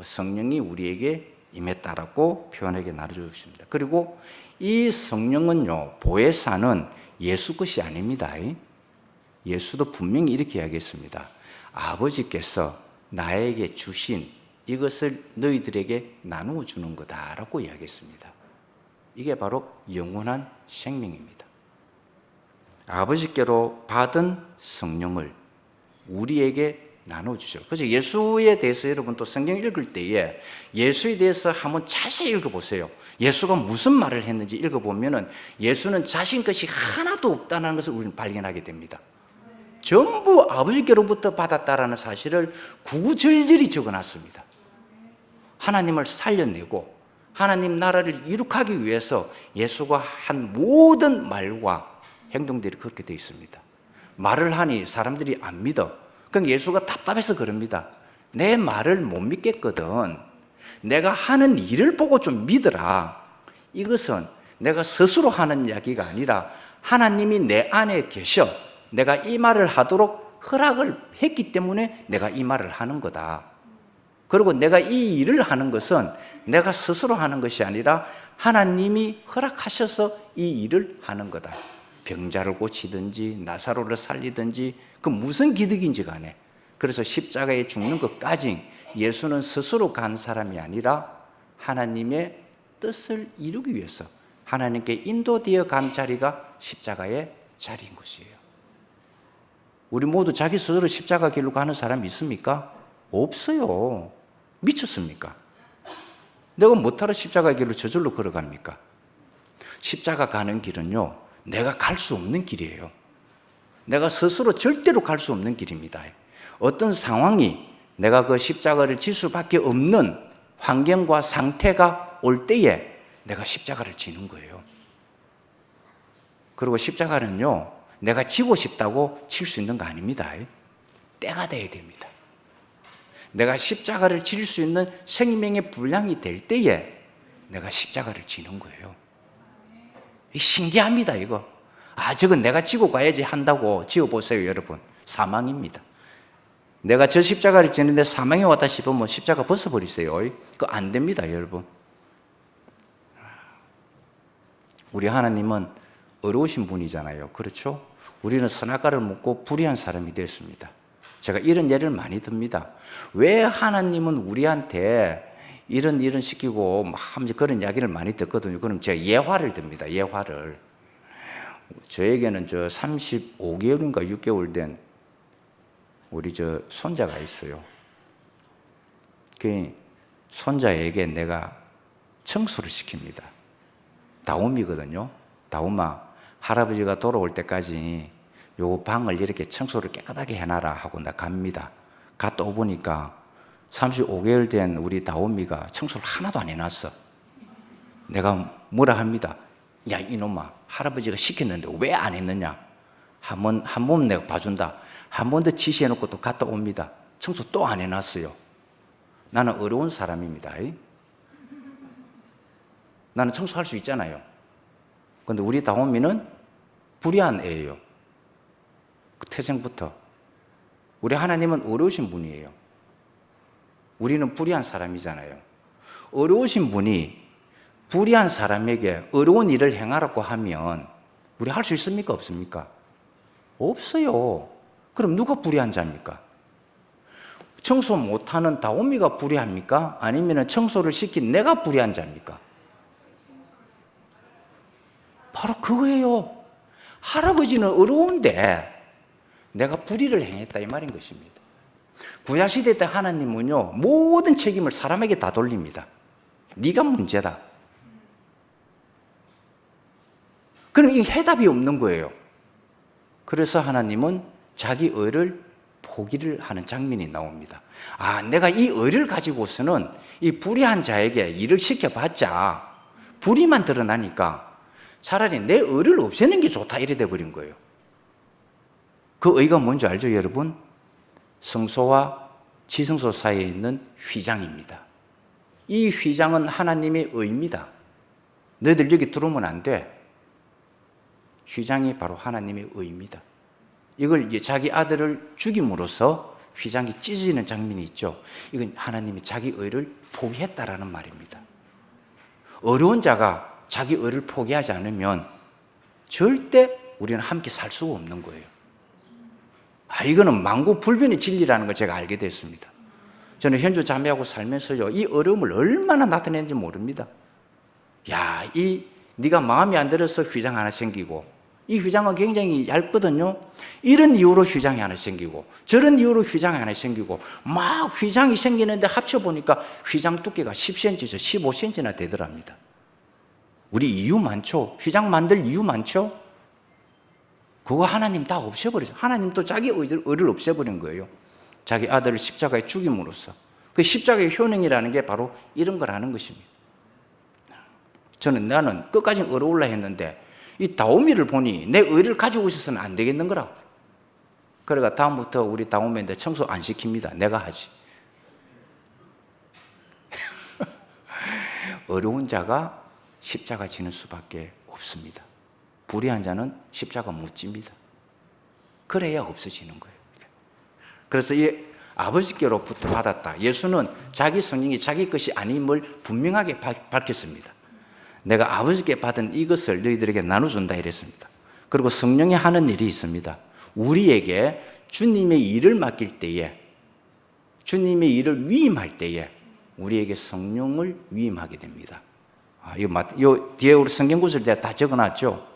성령이 우리에게 임했다라고 표현하게 나눠주십니다. 그리고 이 성령은요, 보혜사는 예수 것이 아닙니다. 예수도 분명히 이렇게 이야기했습니다. 아버지께서 나에게 주신 이것을 너희들에게 나누어 주는 거다라고 이야기했습니다. 이게 바로 영원한 생명입니다. 아버지께로 받은 성령을 우리에게 나눠주죠. 그래서 예수에 대해서 여러분 또 성경 읽을 때에 예수에 대해서 한번 자세히 읽어보세요. 예수가 무슨 말을 했는지 읽어보면은 예수는 자신 것이 하나도 없다는 것을 우리는 발견하게 됩니다. 전부 아버지께로부터 받았다라는 사실을 구구절절히 적어놨습니다. 하나님을 살려내고 하나님 나라를 이룩하기 위해서 예수가 한 모든 말과 행동들이 그렇게 되어 있습니다. 말을 하니 사람들이 안 믿어. 그럼 예수가 답답해서 그럽니다. 내 말을 못 믿겠거든. 내가 하는 일을 보고 좀 믿으라. 이것은 내가 스스로 하는 이야기가 아니라 하나님이 내 안에 계셔. 내가 이 말을 하도록 허락을 했기 때문에 내가 이 말을 하는 거다. 그리고 내가 이 일을 하는 것은 내가 스스로 하는 것이 아니라 하나님이 허락하셔서 이 일을 하는 거다. 병자를 고치든지 나사로를 살리든지 그 무슨 기득인지 간에, 그래서 십자가에 죽는 것까지 예수는 스스로 간 사람이 아니라 하나님의 뜻을 이루기 위해서 하나님께 인도되어 간 자리가 십자가의 자리인 것이에요. 우리 모두 자기 스스로 십자가 길로 가는 사람이 있습니까? 없어요. 미쳤습니까? 내가 못하러 십자가 길로 저절로 걸어갑니까? 십자가 가는 길은요, 내가 갈 수 없는 길이에요. 내가 스스로 절대로 갈 수 없는 길입니다. 어떤 상황이 내가 그 십자가를 질 수밖에 없는 환경과 상태가 올 때에 내가 십자가를 지는 거예요. 그리고 십자가는요, 내가 지고 싶다고 칠 수 있는 거 아닙니다. 때가 돼야 됩니다. 내가 십자가를 질 수 있는 생명의 분량이 될 때에 내가 십자가를 지는 거예요. 신기합니다, 이거. 저건 내가 지고 가야지 한다고 지어보세요, 여러분. 사망입니다. 내가 저 십자가를 지는데 사망이 왔다 싶으면 십자가 벗어버리세요. 그거 안 됩니다, 여러분. 우리 하나님은 어려우신 분이잖아요. 그렇죠? 우리는 선악과를 먹고 불의한 사람이 됐습니다. 제가 이런 예를 많이 듭니다. 왜 하나님은 우리한테 이런 일은 시키고 그런 이야기를 많이 듣거든요. 그럼 제가 예화를 듭니다. 예화를. 저에게는 35개월인가 6개월 된 우리 손자가 있어요. 그 손자에게 내가 청소를 시킵니다. 다움이거든요. 다움아, 할아버지가 돌아올 때까지 요 방을 이렇게 청소를 깨끗하게 해놔라 하고 나 갑니다. 갔다 오보니까 35개월 된 우리 다움이가 청소를 하나도 안 해놨어. 내가 뭐라 합니다. 야, 이놈아, 할아버지가 시켰는데 왜 안 했느냐? 한 번 내가 봐준다. 한 번 더 지시해놓고 또 갔다 옵니다. 청소 또 안 해놨어요. 나는 어려운 사람입니다. 나는 청소할 수 있잖아요. 근데 우리 다움이는 불의한 애예요. 태생부터. 우리 하나님은 어려우신 분이에요. 우리는 불의한 사람이잖아요. 어려우신 분이 불의한 사람에게 어려운 일을 행하라고 하면 우리 할 수 있습니까? 없습니까? 없어요. 그럼 누가 불의한 자입니까? 청소 못하는 다오미가 불의합니까? 아니면 청소를 시킨 내가 불의한 자입니까? 바로 그거예요. 할아버지는 어려운데 내가 불의를 행했다 이 말인 것입니다. 구약시대 때 하나님은요, 모든 책임을 사람에게 다 돌립니다. 네가 문제다. 그럼 이 해답이 없는 거예요. 그래서 하나님은 자기 의를 포기를 하는 장면이 나옵니다. 내가 이 의를 가지고서는 이 불의한 자에게 일을 시켜봤자 불의만 드러나니까 차라리 내 의를 없애는 게 좋다 이래 돼버린 거예요. 그 의가 뭔지 알죠, 여러분? 성소와 지성소 사이에 있는 휘장입니다. 이 휘장은 하나님의 의입니다. 너희들 여기 들어오면 안 돼. 휘장이 바로 하나님의 의입니다. 이걸 이제 자기 아들을 죽임으로써 휘장이 찢어지는 장면이 있죠. 이건 하나님이 자기 의를 포기했다라는 말입니다. 어려운 자가 자기 의를 포기하지 않으면 절대 우리는 함께 살 수가 없는 거예요. 이거는 만고불변의 진리라는 걸 제가 알게 됐습니다. 저는 현주 자매하고 살면서요, 이 어려움을 얼마나 나타내는지 모릅니다. 네가 마음에 안 들어서 휘장 하나 생기고, 이 휘장은 굉장히 얇거든요. 이런 이유로 휘장이 하나 생기고, 저런 이유로 휘장이 하나 생기고, 막 휘장이 생기는데 합쳐보니까 휘장 두께가 10cm에서 15cm나 되더랍니다. 우리 이유 많죠? 휘장 만들 이유 많죠? 그거 하나님 다 없애버리죠. 하나님 또 자기 의를 없애버린 거예요. 자기 아들을 십자가에 죽임으로써. 그 십자가의 효능이라는 게 바로 이런 거라는 것입니다. 나는 끝까지 어려울라 했는데 이 다오미를 보니 내 의를 가지고 있어서는 안 되겠는 거라고. 그러니까 다음부터 우리 다오미한테 청소 안 시킵니다. 내가 하지. 어려운 자가 십자가 지는 수밖에 없습니다. 불의한 자는 십자가 못 집니다. 그래야 없어지는 거예요. 그래서 이 아버지께로부터 받았다. 예수는 자기 성령이 자기 것이 아님을 분명하게 밝혔습니다. 내가 아버지께 받은 이것을 너희들에게 나눠준다 이랬습니다. 그리고 성령이 하는 일이 있습니다. 우리에게 주님의 일을 맡길 때에, 주님의 일을 위임할 때에 우리에게 성령을 위임하게 됩니다. 요 뒤에 우리 성경 구절 제가 다 적어놨죠.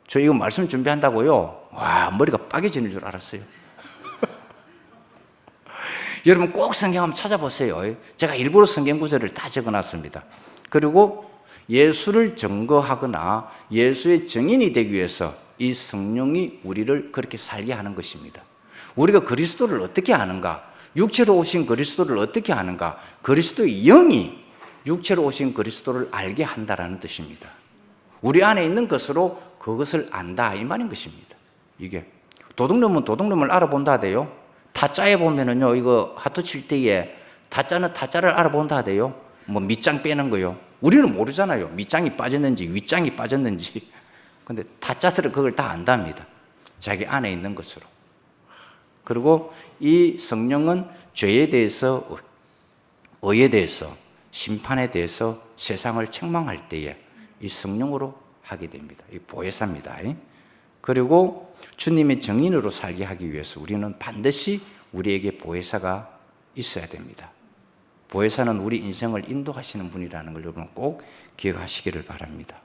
저 이거 말씀 준비한다고요. 머리가 빠개지는 줄 알았어요. 여러분 꼭 성경 한번 찾아보세요. 제가 일부러 성경 구절을 다 적어놨습니다. 그리고 예수를 증거하거나 예수의 증인이 되기 위해서 이 성령이 우리를 그렇게 살게 하는 것입니다. 우리가 그리스도를 어떻게 아는가? 육체로 오신 그리스도를 어떻게 아는가? 그리스도의 영이 육체로 오신 그리스도를 알게 한다라는 뜻입니다. 우리 안에 있는 것으로 그것을 안다 이 말인 것입니다. 이게 도둑놈은 도둑놈을 알아본다 하대요. 타짜에 보면은요, 이거 하트 칠 때에 타짜는 타짜를 알아본다 하대요. 뭐 밑장 빼는 거요. 우리는 모르잖아요. 밑장이 빠졌는지 윗장이 빠졌는지. 근데 타짜들은 그걸 다 안답니다. 자기 안에 있는 것으로. 그리고 이 성령은 죄에 대해서, 의에 대해서, 심판에 대해서 세상을 책망할 때에 이 성령으로 하게 됩니다. 이 보혜사입니다. 그리고 주님의 증인으로 살게 하기 위해서 우리는 반드시 우리에게 보혜사가 있어야 됩니다. 보혜사는 우리 인생을 인도하시는 분이라는 걸 여러분 꼭 기억하시기를 바랍니다.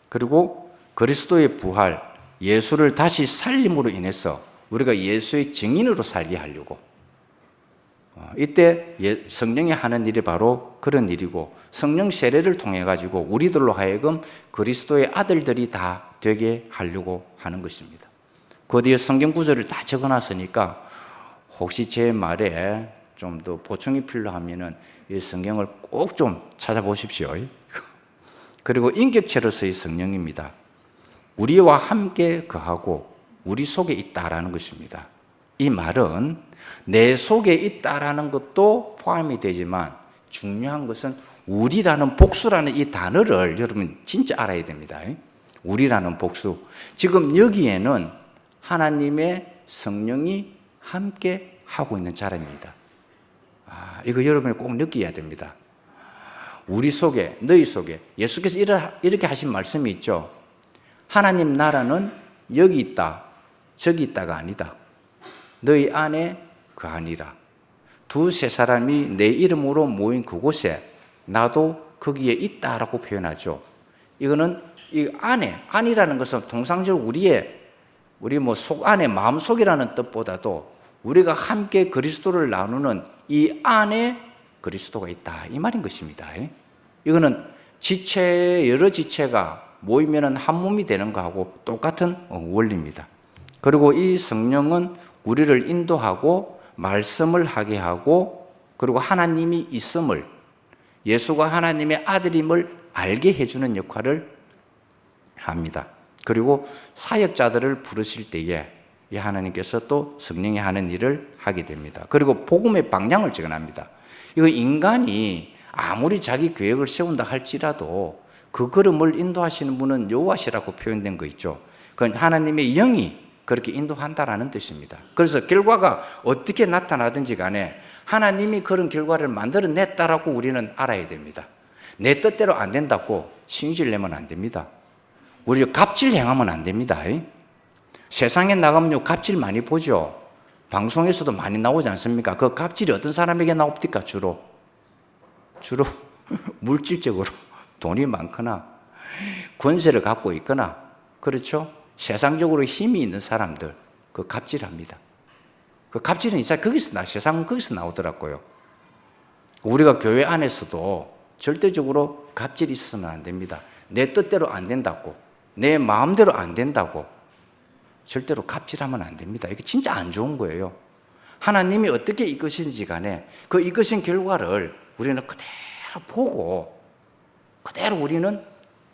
그리고 그리스도의 부활, 예수를 다시 살림으로 인해서 우리가 예수의 증인으로 살게 하려고, 이때 성령이 하는 일이 바로 그런 일이고, 성령 세례를 통해 가지고 우리들로 하여금 그리스도의 아들들이 다 되게 하려고 하는 것입니다. 그 뒤에 성경 구절을 다 적어놨으니까 혹시 제 말에 좀 더 보충이 필요하면은 이 성경을 꼭 좀 찾아보십시오. 그리고 인격체로서의 성령입니다. 우리와 함께 거하고 우리 속에 있다라는 것입니다. 이 말은 내 속에 있다라는 것도 포함이 되지만 중요한 것은 우리라는 복수라는 이 단어를 여러분 진짜 알아야 됩니다. 우리라는 복수. 지금 여기에는 하나님의 성령이 함께 하고 있는 자리입니다. 이거 여러분이 꼭 느껴야 됩니다. 우리 속에, 너희 속에 예수께서 이렇게 하신 말씀이 있죠. 하나님 나라는 여기 있다, 저기 있다가 아니다. 너희 안에 그 아니라. 두세 사람이 내 이름으로 모인 그곳에 나도 거기에 있다라고 표현하죠. 이거는 이 안이라는 것은 통상적으로 우리 뭐 속 안에 마음속이라는 뜻보다도 우리가 함께 그리스도를 나누는 이 안에 그리스도가 있다 이 말인 것입니다. 이거는 여러 지체가 모이면 한 몸이 되는 거하고 똑같은 원리입니다. 그리고 이 성령은 우리를 인도하고 말씀을 하게 하고, 그리고 하나님이 있음을, 예수가 하나님의 아들임을 알게 해주는 역할을 합니다. 그리고 사역자들을 부르실 때에 이 하나님께서 또 성령이 하는 일을 하게 됩니다. 그리고 복음의 방향을 적어납니다. 이거 인간이 아무리 자기 계획을 세운다 할지라도 그 걸음을 인도하시는 분은 여호와시라고 표현된 거 있죠. 그건 하나님의 영이 그렇게 인도한다라는 뜻입니다. 그래서 결과가 어떻게 나타나든지 간에 하나님이 그런 결과를 만들어냈다라고 우리는 알아야 됩니다. 내 뜻대로 안 된다고 신질 내면 안 됩니다. 우리가 갑질 행하면 안 됩니다. 세상에 나가면 갑질 많이 보죠. 방송에서도 많이 나오지 않습니까? 그 갑질이 어떤 사람에게 나옵니까? 주로 물질적으로 돈이 많거나 권세를 갖고 있거나, 그렇죠? 세상적으로 힘이 있는 사람들, 그 갑질합니다. 그 갑질은 이제 세상은 거기서 나오더라고요. 우리가 교회 안에서도 절대적으로 갑질이 있어서는 안 됩니다. 내 뜻대로 안 된다고, 내 마음대로 안 된다고 절대로 갑질하면 안 됩니다. 이게 진짜 안 좋은 거예요. 하나님이 어떻게 이끄시는지 간에 그 이끄신 결과를 우리는 그대로 보고 그대로 우리는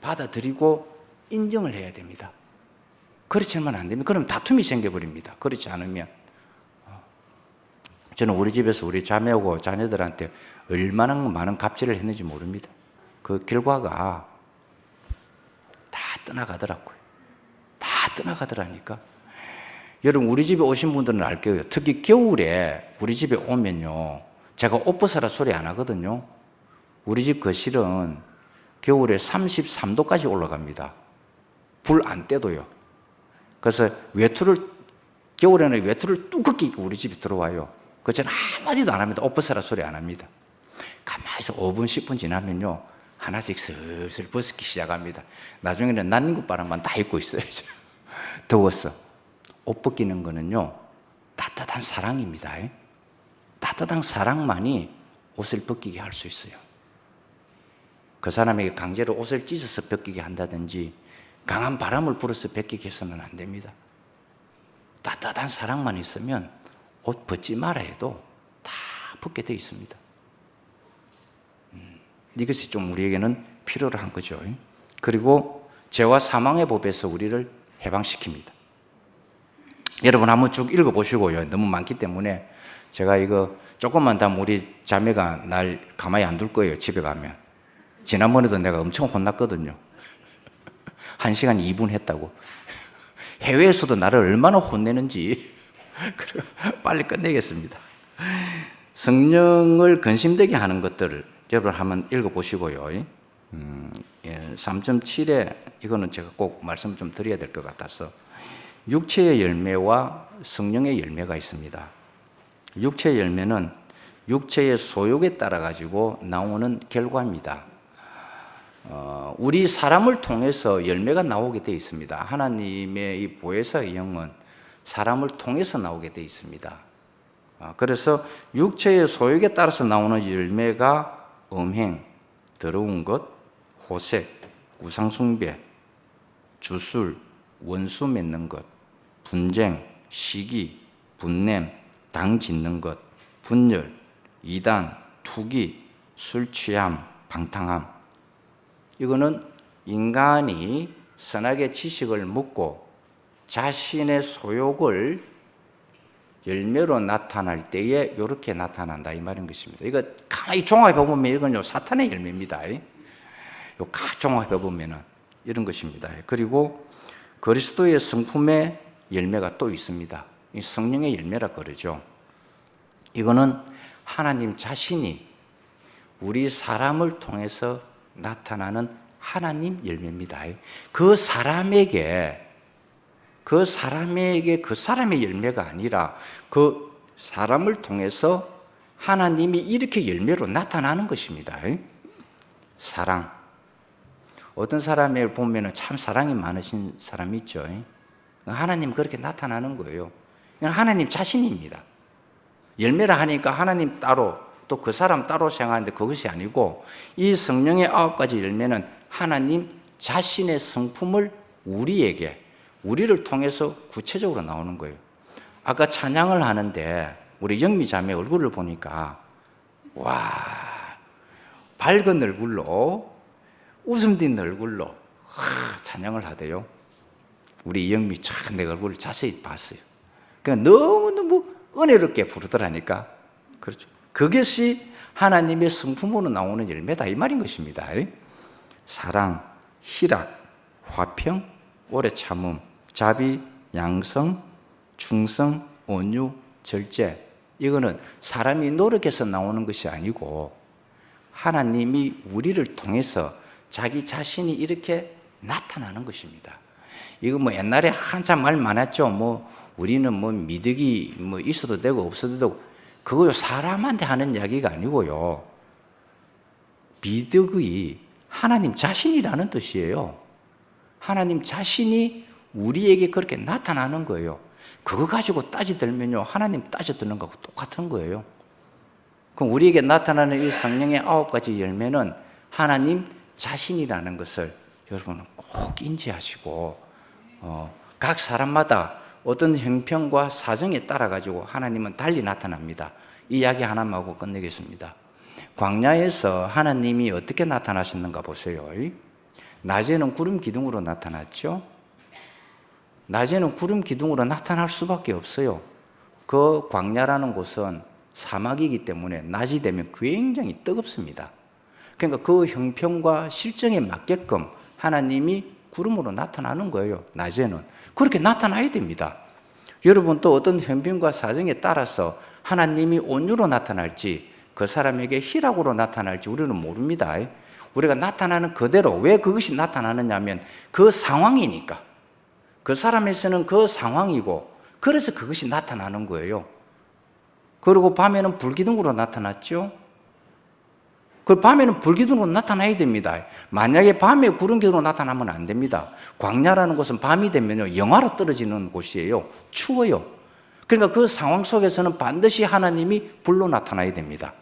받아들이고 인정을 해야 됩니다. 그렇지 않으면 안 됩니다. 그럼 다툼이 생겨버립니다. 그렇지 않으면. 저는 우리 집에서 우리 자매하고 자녀들한테 얼마나 많은 갑질을 했는지 모릅니다. 그 결과가 다 떠나가더라고요. 다 떠나가더라니까. 여러분, 우리 집에 오신 분들은 알 거예요. 특히 겨울에 우리 집에 오면요, 제가 옷 벗어라 소리 안 하거든요. 우리 집 거실은 겨울에 33도까지 올라갑니다. 불 안 떼도요. 그래서 겨울에는 외투를 뚜껍게 입고 우리 집에 들어와요. 그 저는 한마디도 안 합니다. 옷 벗어라 소리 안 합니다. 가만히 있어 5분, 10분 지나면요, 하나씩 슬슬 벗기 시작합니다. 나중에는 난닝구바람만 다 입고 있어요. 더웠어. 옷 벗기는 거는요, 따뜻한 사랑입니다. 따뜻한 사랑만이 옷을 벗기게 할 수 있어요. 그 사람에게 강제로 옷을 찢어서 벗기게 한다든지 강한 바람을 불어서 벗기게 해서는 안 됩니다. 따뜻한 사랑만 있으면 옷 벗지 마라 해도 다 벗게 되어 있습니다. 이것이 좀 우리에게는 필요로 한 거죠. 그리고 죄와 사망의 법에서 우리를 해방시킵니다. 여러분 한번 쭉 읽어보시고요. 너무 많기 때문에 제가 이거 조금만 더 하면 우리 자매가 날 가만히 안 둘 거예요. 집에 가면. 지난번에도 내가 엄청 혼났거든요. 1시간 2분 했다고. 해외에서도 나를 얼마나 혼내는지 빨리 끝내겠습니다. 성령을 근심되게 하는 것들을 여러분 한번 읽어보시고요. 3.7에 이거는 제가 꼭 말씀 좀 드려야 될 것 같아서, 육체의 열매와 성령의 열매가 있습니다. 육체의 열매는 육체의 소욕에 따라 가지고 나오는 결과입니다. 우리 사람을 통해서 열매가 나오게 되어 있습니다. 하나님의 이 보혜사의 영은 사람을 통해서 나오게 되어 있습니다. 그래서 육체의 소욕에 따라서 나오는 열매가 음행, 더러운 것, 호색, 우상숭배, 주술, 원수 맺는 것, 분쟁, 시기, 분냄, 당 짓는 것, 분열, 이단, 투기, 술 취함, 방탕함. 이거는 인간이 선악의 지식을 묻고 자신의 소욕을 열매로 나타날 때에 이렇게 나타난다 이 말인 것입니다. 이거 가만히 종합해 보면 이건 사탄의 열매입니다. 요 종합해 보면은 이런 것입니다. 그리고 그리스도의 성품의 열매가 또 있습니다. 이 성령의 열매라 그러죠. 이거는 하나님 자신이 우리 사람을 통해서 나타나는 하나님 열매입니다. 그 사람의 열매가 아니라 그 사람을 통해서 하나님이 이렇게 열매로 나타나는 것입니다. 사랑. 어떤 사람을 보면 참 사랑이 많으신 사람이 있죠. 하나님 그렇게 나타나는 거예요. 하나님 자신입니다. 열매라 하니까 하나님 따로 또 그 사람 따로 생각하는데 그것이 아니고, 이 성령의 9가지 열매는 하나님 자신의 성품을 우리를 통해서 구체적으로 나오는 거예요. 아까 찬양을 하는데 우리 영미 자매 얼굴을 보니까 와, 밝은 얼굴로 웃음 띤 얼굴로 찬양을 하대요. 우리 영미 참 내 얼굴을 자세히 봤어요. 그러니까 너무너무 은혜롭게 부르더라니까. 그렇죠. 그것이 하나님의 성품으로 나오는 열매다 이 말인 것입니다. 사랑, 희락, 화평, 오래 참음, 자비, 양성, 충성, 온유, 절제. 이거는 사람이 노력해서 나오는 것이 아니고 하나님이 우리를 통해서 자기 자신이 이렇게 나타나는 것입니다. 이거 뭐 옛날에 한참 말 많았죠. 뭐 우리는 뭐 미덕이 뭐 있어도 되고 없어도 되고, 그거요 사람한테 하는 이야기가 아니고요. 미덕이 하나님 자신이라는 뜻이에요. 하나님 자신이 우리에게 그렇게 나타나는 거예요. 그거 가지고 따지들면요, 하나님 따져드는 거하고 똑같은 거예요. 그럼 우리에게 나타나는 이 성령의 9가지 열매는 하나님 자신이라는 것을 여러분은 꼭 인지하시고, 각 사람마다 어떤 형편과 사정에 따라 가지고 하나님은 달리 나타납니다. 이 이야기 하나만 하고 끝내겠습니다. 광야에서 하나님이 어떻게 나타나셨는가 보세요. 낮에는 구름 기둥으로 나타났죠. 낮에는 구름 기둥으로 나타날 수밖에 없어요. 그 광야라는 곳은 사막이기 때문에 낮이 되면 굉장히 뜨겁습니다. 그러니까 그 형편과 실정에 맞게끔 하나님이 구름으로 나타나는 거예요. 낮에는 그렇게 나타나야 됩니다. 여러분 또 어떤 형편과 사정에 따라서 하나님이 온유로 나타날지, 그 사람에게 희락으로 나타날지 우리는 모릅니다. 우리가 나타나는 그대로, 왜 그것이 나타나느냐 하면 그 상황이니까, 그 사람에서는 그 상황이고, 그래서 그것이 나타나는 거예요. 그리고 밤에는 불기둥으로 나타났죠. 그 밤에는 불기둥으로 나타나야 됩니다. 만약에 밤에 구름기둥으로 나타나면 안 됩니다. 광야라는 곳은 밤이 되면요 영하로 떨어지는 곳이에요. 추워요. 그러니까 그 상황 속에서는 반드시 하나님이 불로 나타나야 됩니다.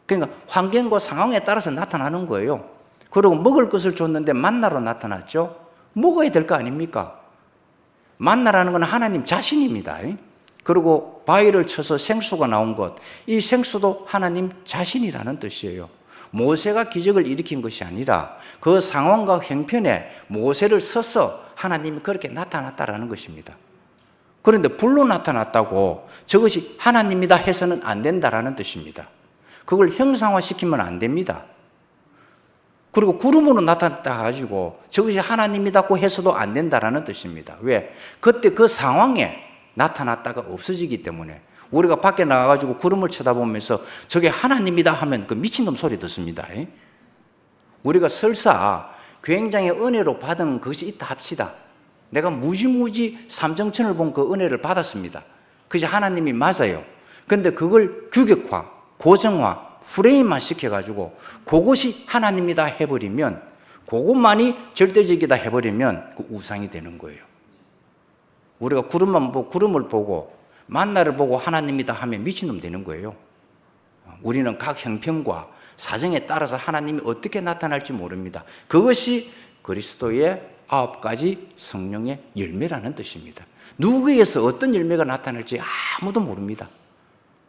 그러니까 환경과 상황에 따라서 나타나는 거예요. 그리고 먹을 것을 줬는데 만나로 나타났죠. 먹어야 될 거 아닙니까? 만나라는 건 하나님 자신입니다. 그리고 바위를 쳐서 생수가 나온 것, 이 생수도 하나님 자신이라는 뜻이에요. 모세가 기적을 일으킨 것이 아니라 그 상황과 형편에 모세를 써서 하나님이 그렇게 나타났다라는 것입니다. 그런데 불로 나타났다고 저것이 하나님이다 해서는 안 된다라는 뜻입니다. 그걸 형상화시키면 안 됩니다. 그리고 구름으로 나타났다 가지고 저것이 하나님이다고 해서도 안 된다라는 뜻입니다. 왜? 그때 그 상황에 나타났다가 없어지기 때문에. 우리가 밖에 나가가지고 구름을 쳐다보면서 저게 하나님이다 하면 그 미친놈 소리 듣습니다. 우리가 설사 굉장히 은혜로 받은 것이 있다 합시다. 내가 무지무지 삼정천을 본 그 은혜를 받았습니다. 그것이 하나님이 맞아요. 그런데 그걸 규격화, 고정화, 프레임만 시켜가지고 그것이 하나님이다 해버리면, 그것만이 절대적이다 해버리면 그 우상이 되는 거예요. 우리가 구름을 보고 만나를 보고 하나님이다 하면 미친놈 되는 거예요. 우리는 각 형편과 사정에 따라서 하나님이 어떻게 나타날지 모릅니다. 그것이 그리스도의 9가지 성령의 열매라는 뜻입니다. 누구에게서 어떤 열매가 나타날지 아무도 모릅니다.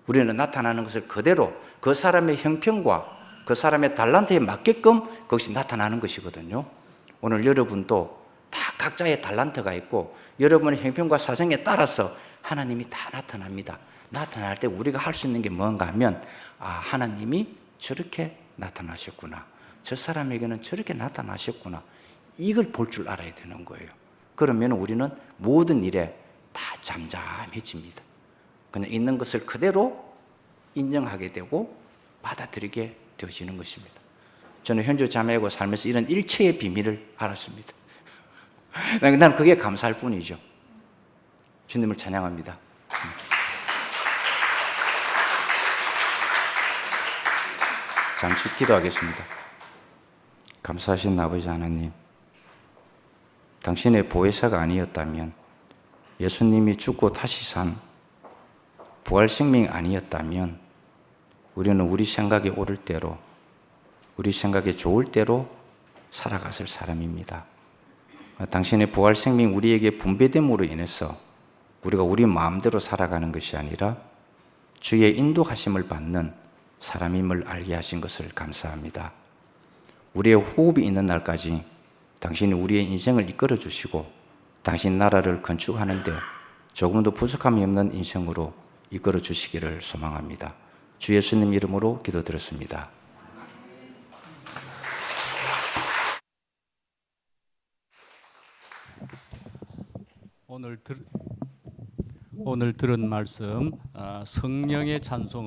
우리는 나타나는 것을 그대로 그 사람의 형편과 그 사람의 달란트에 맞게끔 그것이 나타나는 것이거든요. 오늘 여러분도 다 각자의 달란트가 있고 여러분의 형편과 사정에 따라서 하나님이 다 나타납니다. 나타날 때 우리가 할 수 있는 게 뭔가 하면, 하나님이 저렇게 나타나셨구나, 저 사람에게는 저렇게 나타나셨구나, 이걸 볼 줄 알아야 되는 거예요. 그러면 우리는 모든 일에 다 잠잠해집니다. 그냥 있는 것을 그대로 인정하게 되고 받아들이게 되어지는 것입니다. 저는 현주 자매하고 살면서 이런 일체의 비밀을 알았습니다. 나는 그게 감사할 뿐이죠. 주님을 찬양합니다. 잠시 기도하겠습니다. 감사하신 아버지 하나님, 당신의 보혜사가 아니었다면, 예수님이 죽고 다시 산 부활 생명이 아니었다면 우리는 우리 생각에 옳을 대로, 우리 생각에 좋을 대로 살아갔을 사람입니다. 당신의 부활 생명이 우리에게 분배됨으로 인해서 우리가 우리 마음대로 살아가는 것이 아니라 주의 인도하심을 받는 사람임을 알게 하신 것을 감사합니다. 우리의 호흡이 있는 날까지 당신이 우리의 인생을 이끌어 주시고 당신 나라를 건축하는 데 조금도 부족함이 없는 인생으로 이끌어 주시기를 소망합니다. 주 예수님 이름으로 기도드렸습니다. 오늘 들은 말씀 성령의 찬송